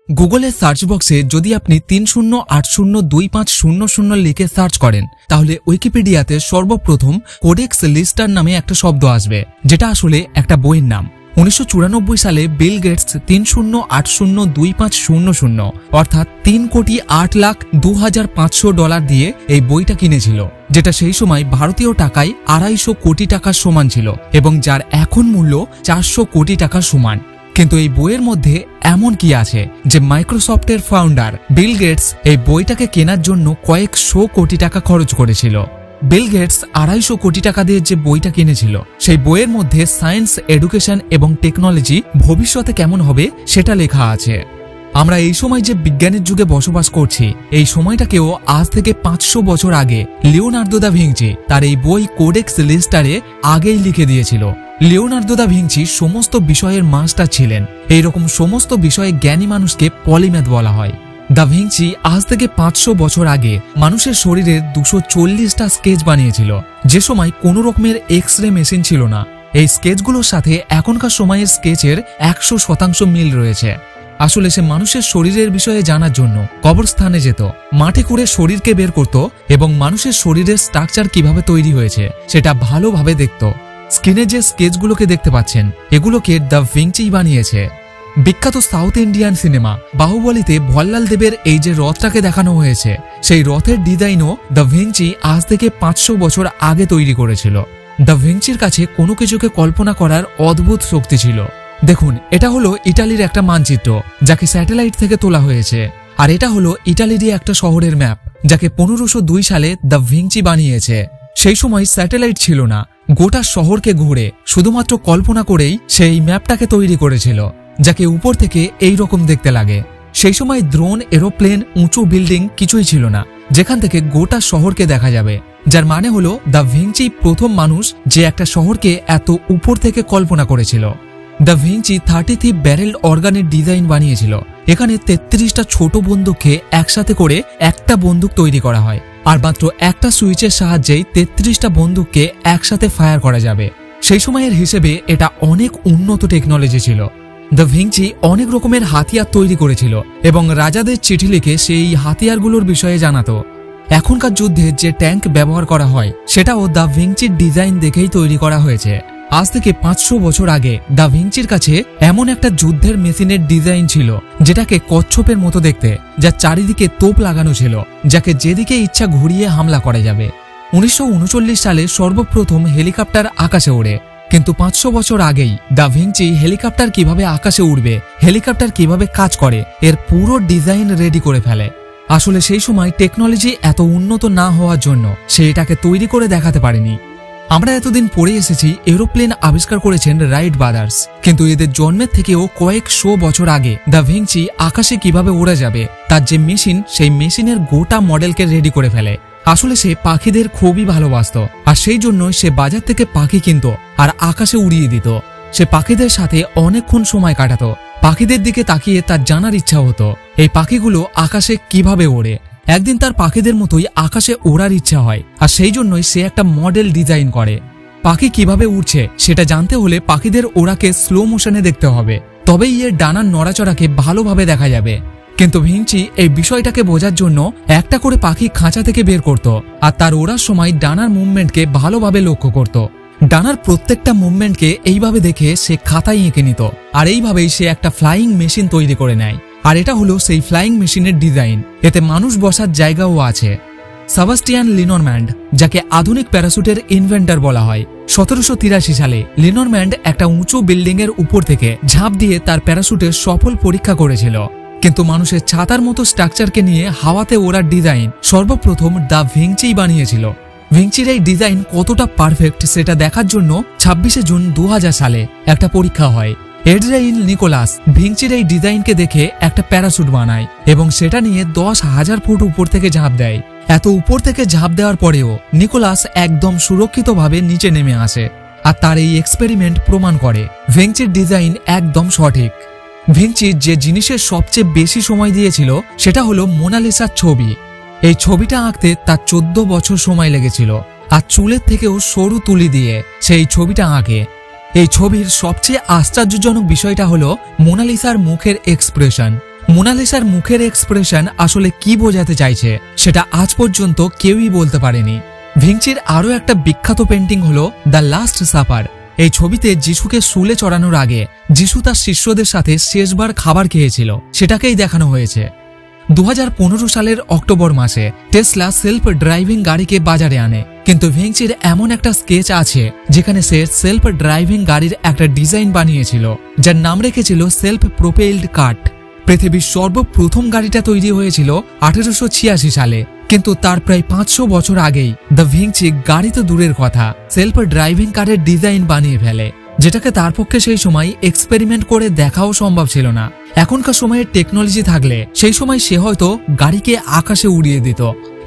গুগলের সার্চ বক্সে যদি আপনি 30802500 লিখে সার্চ করেন তাহলে উইকিপিডিয়াতে সর্বপ্রথম কোডেক্স লিস্টার নামে একটা শব্দ আসবে, যেটা আসলে একটা বইয়ের নাম। 1994 সালে বিল গেটস 30802500 অর্থাৎ $3,08,02,500 দিয়ে এই বইটা কিনেছিল, যেটা সেই সময় ভারতীয় টাকায় 250 কোটি টাকার সমান ছিল এবং যার এখন মূল্য 400 কোটি টাকার সমান। কিন্তু এই বইয়ের মধ্যে এমন কি আছে যে মাইক্রোসফটের ফাউন্ডার বিল গেটস এই বইটাকে কেনার জন্য কয়েকশো কোটি টাকা খরচ করেছিল। বিল গেটস 250 কোটি টাকা দিয়ে যে বইটা কিনেছিল সেই বইয়ের মধ্যে সায়েন্স, এডুকেশন এবং টেকনোলজি ভবিষ্যতে কেমন হবে সেটা লেখা আছে। আমরা এই সময় যে বিজ্ঞানের যুগে বসবাস করছি এই সময়টাকেও আজ থেকে 500 বছর আগে লিওনার্দো দা ভিঞ্চি তার এই বই কোডেক্স লিস্টারে আগেই লিখে দিয়েছিল। লিওনার্দো দা ভিঞ্চি সমস্ত বিষয়ের মাস্টার ছিলেন। এইরকম সমস্ত বিষয়ে জ্ঞানী মানুষকে পলিম্যাথ বলা হয়। দা ভিঞ্চি আজ থেকে 500 বছর আগে মানুষের শরীরের 240টা স্কেচ বানিয়েছিল, যে সময় কোনো রকমের এক্স-রে মেশিন ছিল না। এই স্কেচগুলোর সাথে এখনকার সময়ের স্কেচের 100% মিল রয়েছে। আসলে সে মানুষের শরীরের বিষয়ে জানার জন্য কবরস্থানে যেত, মাটি খুঁড়ে শরীরকে বের করত এবং মানুষের শরীরের স্ট্রাকচার কিভাবে তৈরি হয়েছে সেটা ভালোভাবে দেখত। স্ক্রিনে যে স্কেচগুলোকে দেখতে পাচ্ছেন এগুলোকে দা ভিঞ্চি বানিয়েছে। বিখ্যাত সাউথ ইন্ডিয়ান সিনেমা বাহুবলীতে ভল্লাল দেবের এই যে রথটাকে দেখানো হয়েছে সেই রথের ডিজাইনও দা ভিঞ্চি আজ থেকে 500 বছর আগে তৈরি করেছিল। দা ভিঞ্চির কাছে কোনো কিছুকে কল্পনা করার অদ্ভুত শক্তি ছিল। দেখুন, এটা হলো ইটালির একটা মানচিত্র যাকে স্যাটেলাইট থেকে তোলা হয়েছে, আর এটা হলো ইটালিরই একটা শহরের ম্যাপ যাকে 1502 সালে দা ভিঞ্চি বানিয়েছে। সেই সময় স্যাটেলাইট ছিল না, গোটা শহরকে ঘুরে শুধুমাত্র কল্পনা করেই সেই ম্যাপটাকে তৈরি করেছিল, যাকে উপর থেকে এই রকম দেখতে লাগে। সেই সময় ড্রোন, এরোপ্লেন, উঁচু বিল্ডিং কিছুই ছিল না যেখান থেকে গোটা শহরকে দেখা যাবে, যার মানে হলো দা ভিঞ্চি প্রথম মানুষ যে একটা শহরকে এত উপর থেকে কল্পনা করেছিল। দা ভিঞ্চি 33 ব্যারেল অর্গানের ডিজাইন বানিয়েছিল। এখানে 33টা ছোট বন্দুককে একসাথে করে একটা বন্দুক তৈরি করা হয়, আর মাত্র একটা সুইচের সাহায্যেই 33টা বন্দুককে একসাথে ফায়ার করা যাবে। সেই সময়ের হিসেবে এটা অনেক উন্নত টেকনোলজি ছিল। দা ভিঞ্চি অনেক রকমের হাতিয়ার তৈরি করেছিল এবং রাজাদের চিঠি লিখে সেই হাতিয়ারগুলোর বিষয়ে জানাতো। এখনকার যুদ্ধে যে ট্যাঙ্ক ব্যবহার করা হয় সেটাও দা ভিঞ্চির ডিজাইন দেখেই তৈরি করা হয়েছে। আজ থেকে 500 বছর আগে দা ভিঞ্চির কাছে এমন একটা যুদ্ধের মেশিনের ডিজাইন ছিল যেটাকে কচ্ছপের মতো দেখতে, যার চারিদিকে তোপ লাগানো ছিল, যাকে যেদিকে ইচ্ছা ঘুরিয়ে হামলা করা যাবে। 1939 সালে সর্বপ্রথম হেলিকপ্টার আকাশে ওড়ে, কিন্তু 500 বছর আগেই দা ভিঞ্চি হেলিকপ্টার কিভাবে আকাশে উড়বে, হেলিকপ্টার কিভাবে কাজ করে এর পুরো ডিজাইন রেডি করে ফেলে। আসলে সেই সময় টেকনোলজি এত উন্নত না হওয়ার জন্য সে এটাকে তৈরি করে দেখাতে পারেনি। আমরা এতদিন পড়ে এসেছি এরোপ্লেন আবিষ্কার করেছেন রাইট ব্রাদার্স, কিন্তু এদের জন্মের থেকেও কয়েকশো বছর আগে দা ভিঞ্চি আকাশে কিভাবে ওড়া যাবে তার যে মেশিন, সেই মেশিনের গোটা মডেলকে রেডি করে ফেলে। আসলে সে পাখিদের খুবই ভালোবাসত, আর সেই জন্য সে বাজার থেকে পাখি কিনত আর আকাশে উড়িয়ে দিত। সে পাখিদের সাথে অনেকক্ষণ সময় কাটাতো। পাখিদের দিকে তাকিয়ে তার জানার ইচ্ছা হতো এই পাখিগুলো আকাশে কিভাবে ওড়ে। একদিন তার পাখিদের মতোই আকাশে ওড়ার ইচ্ছা হয়, আর সেই জন্যই সে একটা মডেল ডিজাইন করে। পাখি কিভাবে উড়ছে সেটা জানতে হলে পাখিদের ওড়াকে স্লো মোশনে দেখতে হবে, তবেই এর ডানার নড়াচড়াকে ভালোভাবে দেখা যাবে। কিন্তু ভিঞ্চি এই বিষয়টাকে বোঝার জন্য একটা করে পাখি খাঁচা থেকে বের করত, আর তার ওড়ার সময় ডানার মুভমেন্টকে ভালোভাবে লক্ষ্য করত। ডানার প্রত্যেকটা মুভমেন্টকে এইভাবে দেখে সে খাতায় এঁকে নিত, আর এইভাবেই সে একটা ফ্লাইং মেশিন তৈরি করে নেয়। আর এটা হলো সেই ফ্লাইং মেশিনের ডিজাইন, এতে মানুষ বসার জায়গাও আছে। সেবাস্টিয়ান লিনরম্যান্ড, যাকে আধুনিক প্যারাসুটের ইনভেন্টর বলা হয়, 1783 সালে লিনরম্যান্ড একটা উঁচু বিল্ডিং এর উপর থেকে ঝাঁপ দিয়ে তার প্যারাসুটের সফল পরীক্ষা করেছিল। কিন্তু মানুষের ছাতার মতো স্ট্রাকচারকে নিয়ে হাওয়াতে ওড়ার ডিজাইন সর্বপ্রথম দা ভিঞ্চি বানিয়েছিল। ভিঞ্চির এই ডিজাইন কতটা পারফেক্ট সেটা দেখার জন্য 26 জুন 2000 সালে একটা পরীক্ষা হয়। এড্রেইন নিকোলাস ভিঞ্চির এই ডিজাইনকে দেখে একটা প্যারাসুট বানায় এবং সেটা নিয়ে 10,000 ফুট উপর থেকে ঝাঁপ দেয়। এত উপর থেকে ঝাঁপ দেওয়ার পরেও নিকোলাস একদম সুরক্ষিতভাবে নিচে নেমে আসে, আর তার এই এক্সপেরিমেন্ট প্রমাণ করে ভিঞ্চির ডিজাইন একদম সঠিক। ভিঞ্চি যে জিনিসের সবচেয়ে বেশি সময় দিয়েছিল সেটা হলো মোনালিসার ছবি। এই ছবিটা আঁকতে তার 14 বছর সময় লেগেছিল, আর চুলের থেকেও সরু তুলি দিয়ে সেই ছবিটা আঁকে। এই ছবির সবচেয়ে আশ্চর্যজনক বিষয়টা হলো মোনালিসার মুখের এক্সপ্রেশন। মোনালিসার মুখের এক্সপ্রেশন আসলে কি বোঝাতে চাইছে সেটা আজ পর্যন্ত কেউই বলতে পারেনি। ভিঞ্চির আরও একটা বিখ্যাত পেন্টিং হলো দ্য লাস্ট সাপার। এই ছবিতে যিশুকে শুলে চড়ানোর আগে যিশু তার শিষ্যদের সাথে শেষবার খাবার খেয়েছিল, সেটাকেই দেখানো হয়েছে। 2015 সালের অক্টোবর মাসে টেসলা সেলফ ড্রাইভিং গাড়িকে বাজারে আনে, কিন্তু ভিঞ্চির এমন একটা স্কেচ আছে যেখানে সে সেলফ ড্রাইভিং গাড়ির একটা ডিজাইন বানিয়েছিল, যার নাম রেখেছিল সেলফ প্রোপেলড কার্ট। পৃথিবীর সর্বপ্রথম গাড়িটা তৈরি হয়েছিল 1886 সালে, কিন্তু তার প্রায় 500 বছর আগেই দ্য ভিঞ্চি গাড়ি তো দূরের কথা, সেলফ ড্রাইভিং কারের ডিজাইন বানিয়ে ফেলে, যেটাকে তার পক্ষে সেই সময় এক্সপেরিমেন্ট করে দেখাও সম্ভব ছিল না। এখনকার সময়ে টেকনোলজি থাকলে সেই সময় সে হয়তো গাড়িকে আকাশে উড়িয়ে দিত।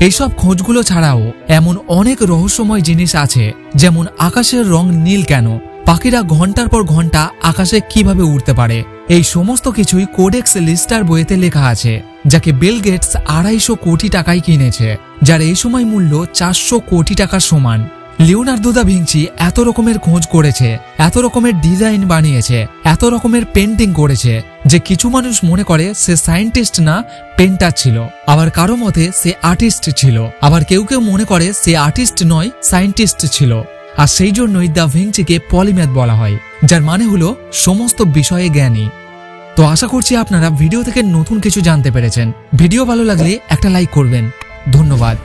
এইসব খোঁজগুলো ছাড়াও এমন অনেক রহস্যময় জিনিস আছে, যেমন আকাশের রং নীল কেন, পাখিরা ঘন্টার পর ঘন্টা আকাশে কিভাবে উড়তে পারে। এই সমস্ত কিছুই কোডেক্স লিস্টার বইতে লেখা আছে, যাকে বিল গেটস 250 কোটি টাকায় কিনেছে, যার এই সময় মূল্য 400 কোটি টাকার সমান। লিওনার্দো দা ভিঞ্চি এত রকমের খোঁজ করেছে, এত রকমের ডিজাইন বানিয়েছে, এত রকমের পেন্টিং করেছে যে কিছু মানুষ মনে করে সে সায়েন্টিস্ট না পেন্টার ছিল, আবার কারো মতে সে আর্টিস্ট ছিল, আবার কেউ কেউ মনে করে সে আর্টিস্ট নয় সায়েন্টিস্ট ছিল। আর সেই জন্যই দা ভিঞ্চিকে পলিম্যাথ বলা হয়, যার মানে হলো সমস্ত বিষয়ে জ্ঞানী। তো আশা করছি আপনারা ভিডিও থেকে নতুন কিছু জানতে পেরেছেন। ভিডিও ভালো লাগলে একটা লাইক করবেন। ধন্যবাদ।